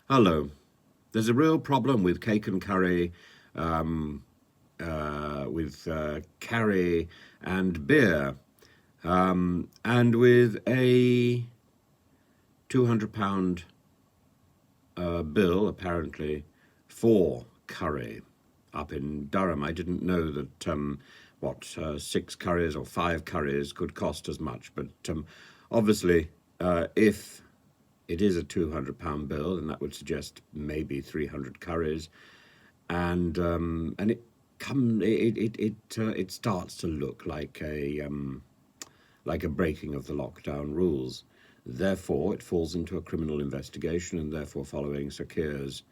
Hello. There's a real problem with cake and curry, with curry and beer, and with a £200 bill, apparently, for curry up in Durham. I didn't know that, 6 curries or 5 curries could cost as much, but obviously, if it is a £200 bill, and that would suggest maybe 300 curries, and it starts to look like a breaking of the lockdown rules. Therefore, it falls into a criminal investigation, and therefore, following Sir Keir's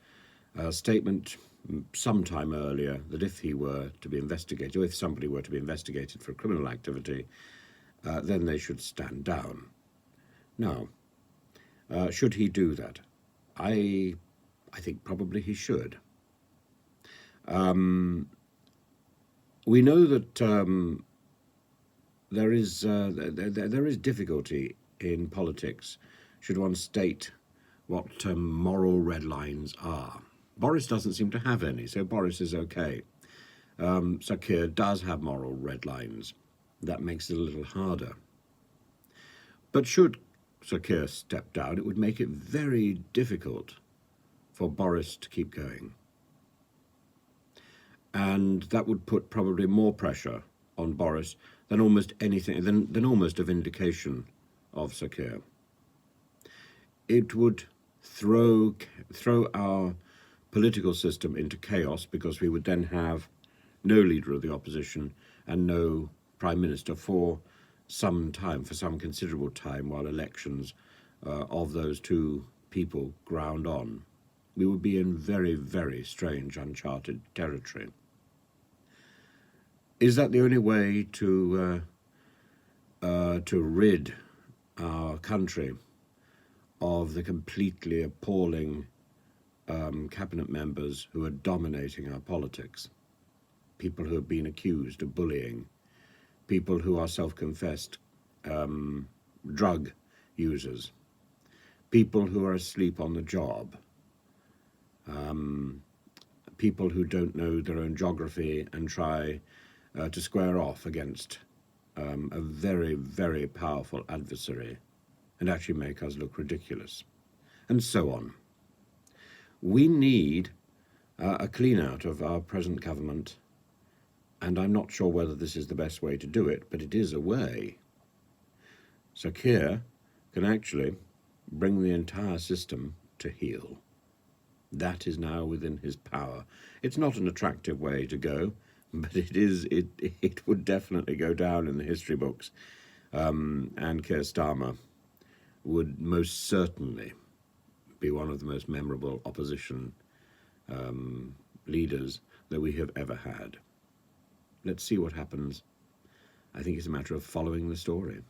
statement sometime earlier that if he were to be investigated, or if somebody were to be investigated for criminal activity, then they should stand down. Now, should he do that? I think probably he should. We know that there is difficulty in politics should one state what moral red lines are. Boris doesn't seem to have any, so Boris is okay. Sir Keir does have moral red lines. That makes it a little harder. But should Sir Keir step down, it would make it very difficult for Boris to keep going. And that would put probably more pressure on Boris than almost anything, than almost a vindication of Sir Keir. It would throw our political system into chaos, because we would then have no leader of the opposition and no prime minister for some time, for some considerable time, while elections of those two people ground on. We would be in very, very strange, uncharted territory. Is that the only way to rid our country of the completely appalling cabinet members who are dominating our politics? People who have been accused of bullying, people who are self-confessed drug users, people who are asleep on the job, people who don't know their own geography and try to square off against a very, very powerful adversary and actually make us look ridiculous, and so on. We need a clean out of our present government, and I'm not sure whether this is the best way to do it, but it is a way. Sir Keir can actually bring the entire system to heel. That is now within his power. It's not an attractive way to go, but it would definitely go down in the history books, and Keir Starmer would most certainly be one of the most memorable opposition leaders that we have ever had. Let's see what happens. I think it's a matter of following the story.